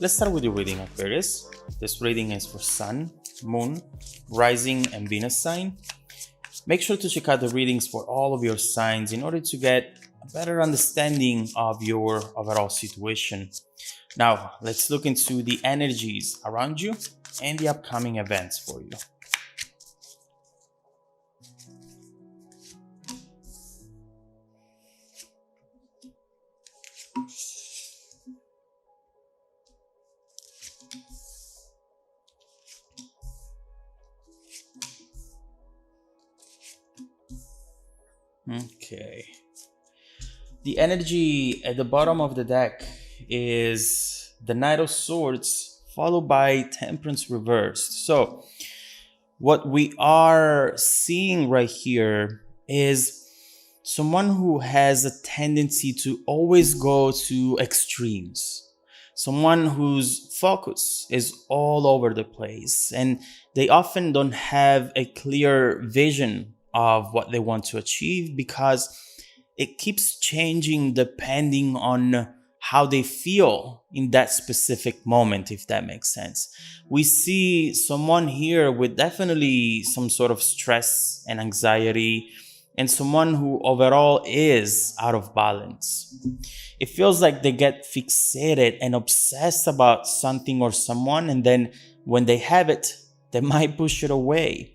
Let's start with your reading, Aquarius. This reading is for Sun, Moon, Rising, and Venus sign. Make sure to check out the readings for all of your signs in order to get a better understanding of your overall situation. Now, let's look into the energies around you and the upcoming events for you. Okay. The energy at the bottom of the deck is the Knight of Swords followed by Temperance reversed. So what we are seeing right here is someone who has a tendency to always go to extremes. Someone whose focus is all over the place, and they often don't have a clear vision of what they want to achieve because it keeps changing depending on how they feel in that specific moment, if that makes sense. We see someone here with definitely some sort of stress and anxiety, and someone who overall is out of balance. It feels like they get fixated and obsessed about something or someone, and then when they have it, they might push it away.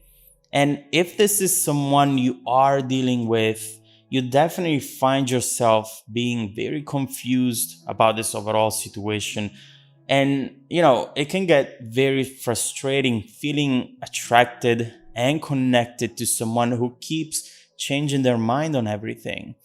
And if this is someone you are dealing with, you definitely find yourself being very confused about this overall situation. And, it can get very frustrating feeling attracted and connected to someone who keeps changing their mind on everything,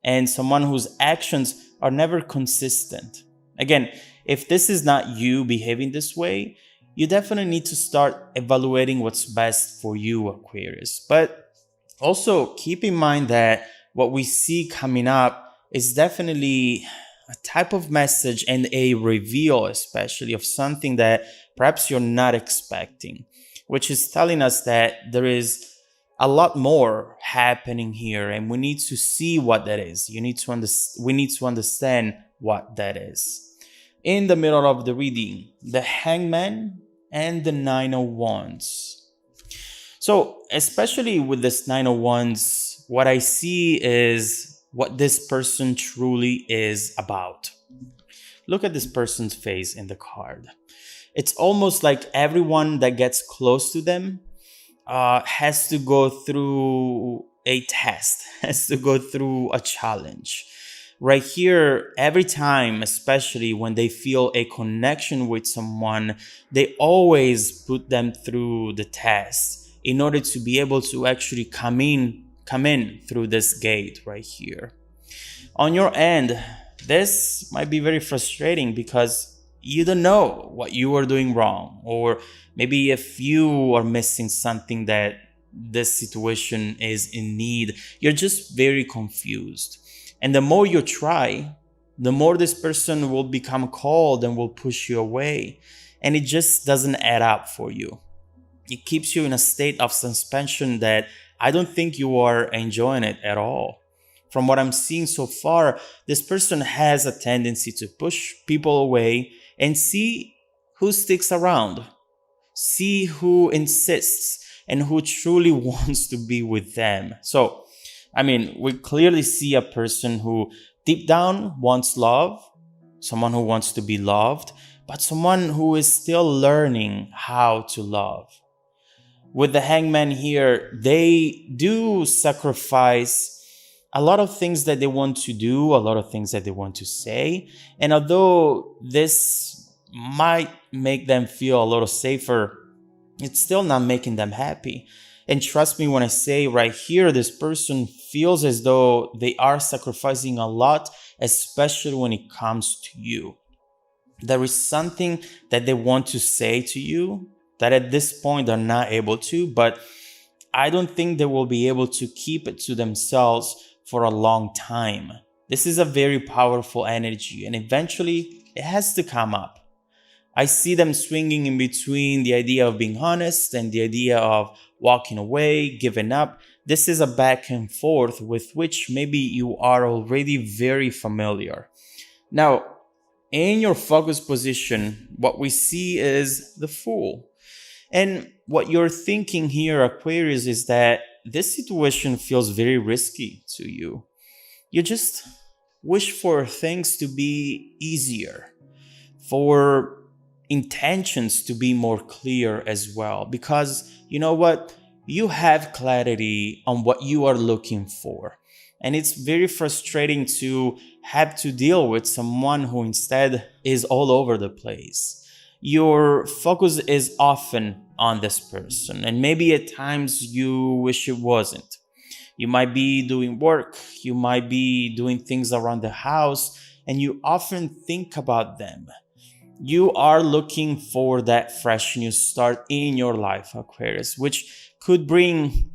and someone whose actions are never consistent. Again, if this is not you behaving this way, you definitely need to start evaluating what's best for you, Aquarius. But also keep in mind that what we see coming up is definitely a type of message and a reveal, especially of something that perhaps you're not expecting, which is telling us that there is a lot more happening here, and we need to see what that is. We need to understand what that is. In the middle of the reading, the Hangman and the Nine of Wands. So, especially with this Nine of Wands, what I see is what this person truly is about. Look at this person's face in the card. It's almost like everyone that gets close to them has to go through a test, has to go through a challenge. Right here, every time, especially when they feel a connection with someone, they always put them through the test in order to be able to actually come in through this gate right here. On your end, this might be very frustrating because you don't know what you are doing wrong, or maybe if you are missing something that this situation is in need, you're just very confused. And the more you try, the more this person will become cold and will push you away. And it just doesn't add up for you. It keeps you in a state of suspension that I don't think you are enjoying it at all. From what I'm seeing so far, this person has a tendency to push people away and see who sticks around, see who insists and who truly wants to be with them. So, we clearly see a person who deep down wants love, someone who wants to be loved, but someone who is still learning how to love. With the Hangman here, they do sacrifice a lot of things that they want to do, a lot of things that they want to say. And although this might make them feel a little safer, it's still not making them happy. And trust me when I say right here, this person feels as though they are sacrificing a lot, especially when it comes to you. There is something that they want to say to you that at this point they're not able to, but I don't think they will be able to keep it to themselves for a long time. This is a very powerful energy, and eventually it has to come up. I see them swinging in between the idea of being honest and the idea of walking away, giving up. This is a back and forth with which maybe you are already very familiar. Now, in your focus position, what we see is the Fool. And what you're thinking here, Aquarius, is that this situation feels very risky to you. You just wish for things to be easier, for intentions to be more clear as well. Because you know what? You have clarity on what you are looking for. And it's very frustrating to have to deal with someone who instead is all over the place. Your focus is often on this person, and maybe at times you wish it wasn't. You might be doing work, you might be doing things around the house, and you often think about them. You are looking for that fresh new start in your life, Aquarius, which could bring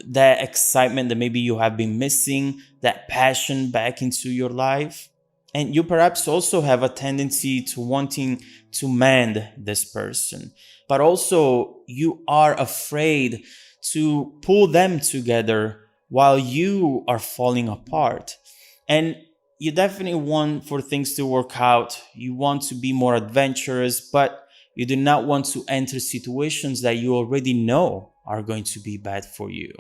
that excitement that maybe you have been missing, that passion back into your life. And you perhaps also have a tendency to wanting to mend this person, but also you are afraid to pull them together while you are falling apart. And you definitely want for things to work out. You want to be more adventurous, but you do not want to enter situations that you already know are going to be bad for you.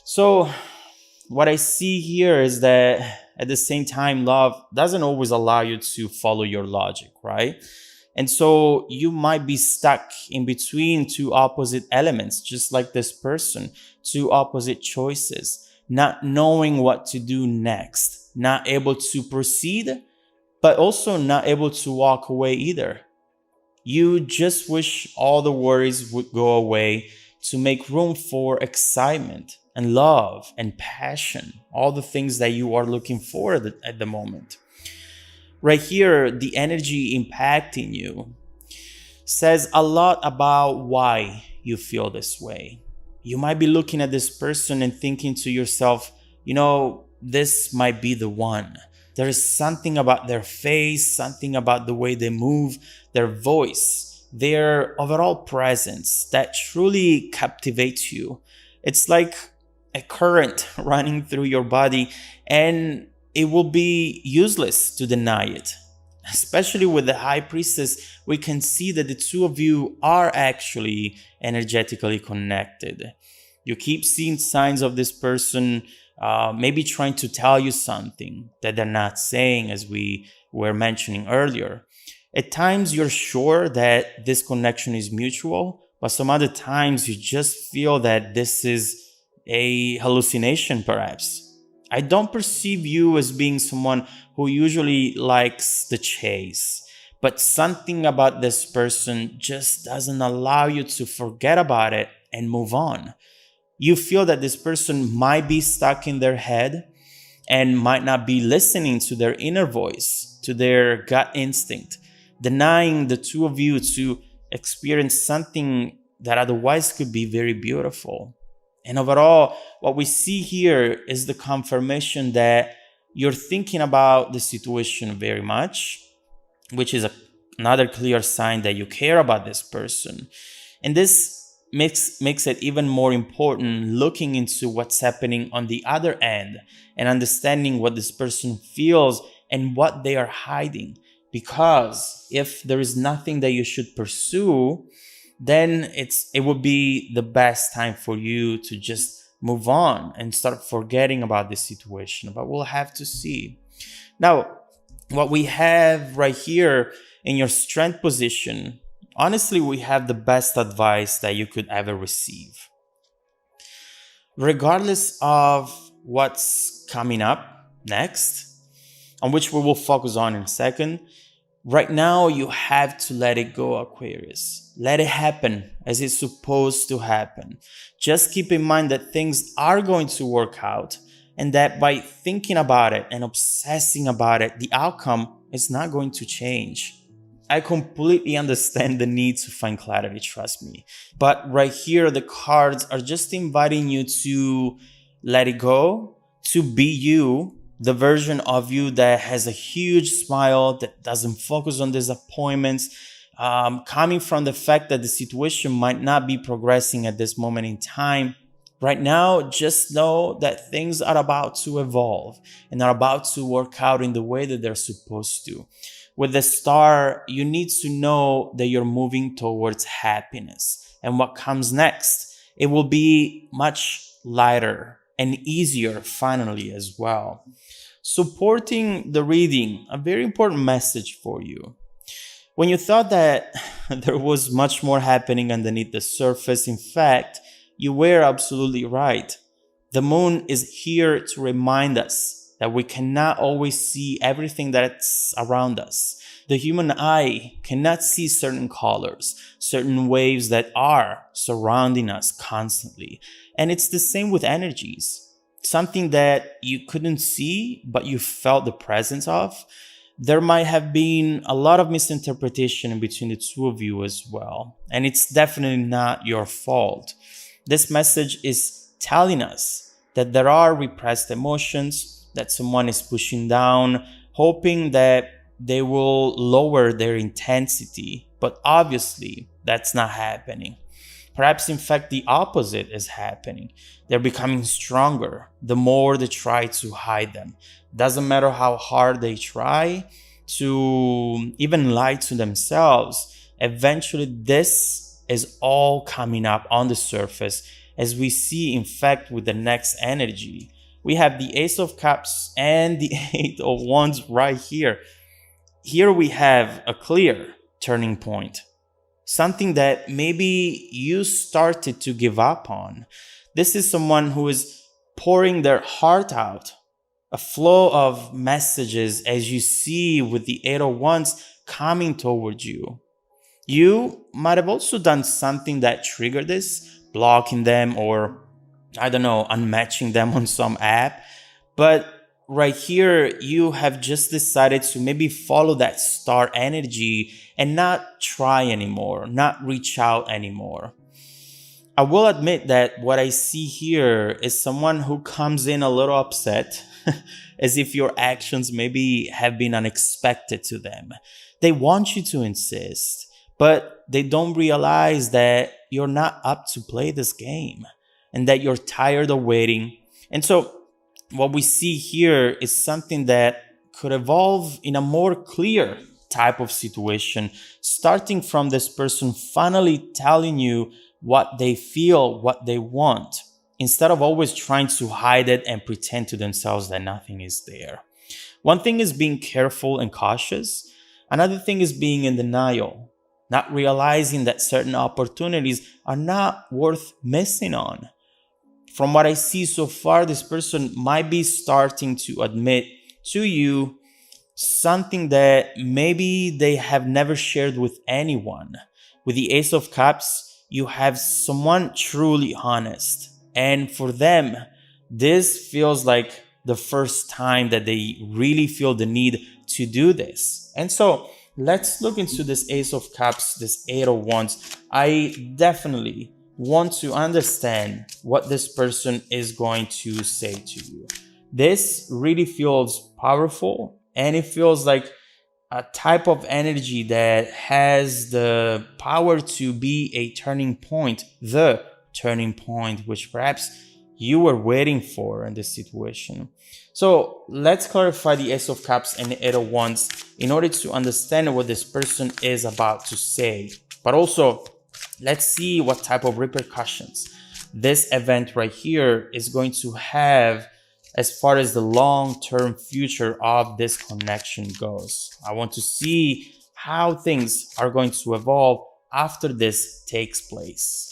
So what I see here is that at the same time, love doesn't always allow you to follow your logic, right? And so you might be stuck in between two opposite elements, just like this person, two opposite choices, not knowing what to do next, not able to proceed, but also not able to walk away either. You just wish all the worries would go away to make room for excitement and love and passion, all the things that you are looking for at the moment. Right here, the energy impacting you says a lot about why you feel this way. You might be looking at this person and thinking to yourself, this might be the one. There is something about their face, something about the way they move, their voice, their overall presence that truly captivates you. It's like a current running through your body, and it will be useless to deny it. Especially with the High Priestess, we can see that the two of you are actually energetically connected. You keep seeing signs of this person maybe trying to tell you something that they're not saying, as we were mentioning earlier. At times, you're sure that this connection is mutual, but some other times you just feel that this is a hallucination, perhaps. I don't perceive you as being someone who usually likes the chase, but something about this person just doesn't allow you to forget about it and move on. You feel that this person might be stuck in their head and might not be listening to their inner voice, to their gut instinct, denying the two of you to experience something that otherwise could be very beautiful. And overall, what we see here is the confirmation that you're thinking about the situation very much, which is another clear sign that you care about this person. And this makes it even more important looking into what's happening on the other end and understanding what this person feels and what they are hiding. Because if there is nothing that you should pursue, then it would be the best time for you to just move on and start forgetting about this situation. But we'll have to see. Now, what we have right here in your strength position, honestly, we have the best advice that you could ever receive. Regardless of what's coming up next, on which we will focus on in a second, right now, you have to let it go, Aquarius. Let it happen as it's supposed to happen. Just keep in mind that things are going to work out, and that by thinking about it and obsessing about it, the outcome is not going to change. I completely understand the need to find clarity, trust me. But right here, the cards are just inviting you to let it go, to be you, the version of you that has a huge smile, that doesn't focus on disappointments, coming from the fact that the situation might not be progressing at this moment in time. Right now, just know that things are about to evolve and are about to work out in the way that they're supposed to. With the star, you need to know that you're moving towards happiness. And what comes next, it will be much lighter and easier finally as well. Supporting the reading, a very important message for you. When you thought that there was much more happening underneath the surface, in fact, you were absolutely right. The moon is here to remind us that we cannot always see everything that's around us. The human eye cannot see certain colors, certain waves that are surrounding us constantly. And it's the same with energies. Something that you couldn't see, but you felt the presence of. There might have been a lot of misinterpretation in between the two of you as well. And it's definitely not your fault. This message is telling us that there are repressed emotions that someone is pushing down, hoping that they will lower their intensity. But obviously, that's not happening. Perhaps, in fact, the opposite is happening. They're becoming stronger the more they try to hide them. Doesn't matter how hard they try to even lie to themselves. Eventually, this is all coming up on the surface, as we see, in fact, with the next energy. We have the Ace of Cups and the Eight of Wands right here. Here we have a clear turning point. Something that maybe you started to give up on. This is someone who is pouring their heart out. A flow of messages, as you see with the Eight of Wands coming towards you. You might have also done something that triggered this, blocking them or, I don't know, unmatching them on some app. But right here, you have just decided to maybe follow that star energy and not try anymore, not reach out anymore. I will admit that what I see here is someone who comes in a little upset, as if your actions maybe have been unexpected to them. They want you to insist, but they don't realize that you're not up to play this game and that you're tired of waiting. And so what we see here is something that could evolve in a more clear type of situation, starting from this person finally telling you what they feel, what they want, instead of always trying to hide it and pretend to themselves that nothing is there. One thing is being careful and cautious. Another thing is being in denial, not realizing that certain opportunities are not worth missing on. From what I see so far, this person might be starting to admit to you something that maybe they have never shared with anyone. With the Ace of Cups, you have someone truly honest. And for them, this feels like the first time that they really feel the need to do this. And so let's look into this Ace of Cups, this Eight of Wands. I definitely want to understand what this person is going to say to you. This really feels powerful, and it feels like a type of energy that has the power to be a turning point, the turning point, which perhaps you were waiting for in this situation. So let's clarify the Ace of Cups and the Eight of Wands in order to understand what this person is about to say. But also, let's see what type of repercussions this event right here is going to have as far as the long-term future of this connection goes. I want to see how things are going to evolve after this takes place.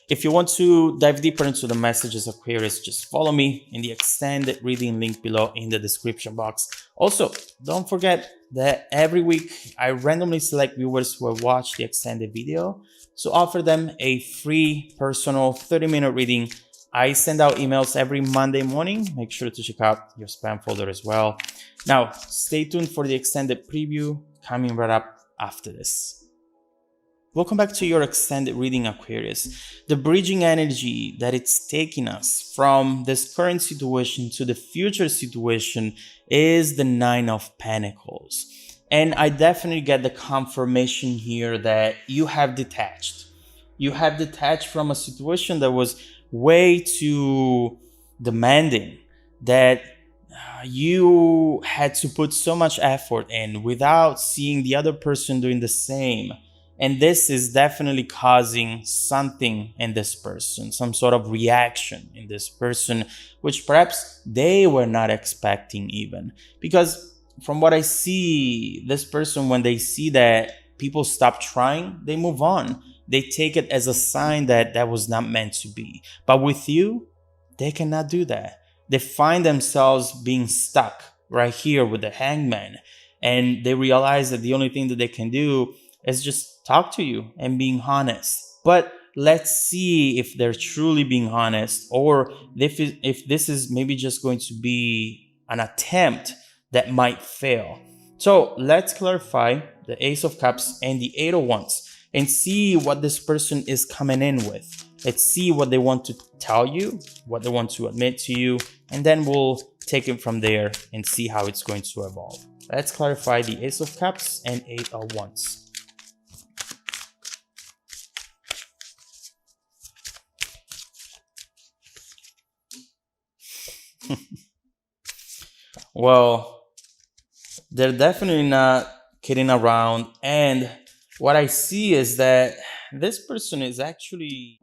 If you want to dive deeper into the messages, Aquarius, just follow me in the extended reading link below in the description box. Also, don't forget that every week I randomly select viewers who have watched the extended video to offer them a free personal 30-minute reading. I send out emails every Monday morning. Make sure to check out your spam folder as well. Now, stay tuned for the extended preview coming right up after this. Welcome back to your extended reading, Aquarius. The bridging energy that it's taking us from this current situation to the future situation is the Nine of Pentacles. And I definitely get the confirmation here that you have detached. You have detached from a situation that was way too demanding, that you had to put so much effort in without seeing the other person doing the same. And this is definitely causing something in this person, some sort of reaction in this person, which perhaps they were not expecting even. Because from what I see, this person, when they see that people stop trying, they move on. They take it as a sign that that was not meant to be. But with you, they cannot do that. They find themselves being stuck right here with the hangman. And they realize that the only thing that they can do is just talk to you and being honest. But let's see if they're truly being honest, or if this is maybe just going to be an attempt that might fail. So let's clarify the Ace of Cups and the Eight of Wands and see what this person is coming in with. Let's see what they want to tell you, what they want to admit to you, and then we'll take it from there and see how it's going to evolve. Let's clarify the Ace of Cups and Eight of Wands. Well, they're definitely not kidding around, and what I see is that this person is actually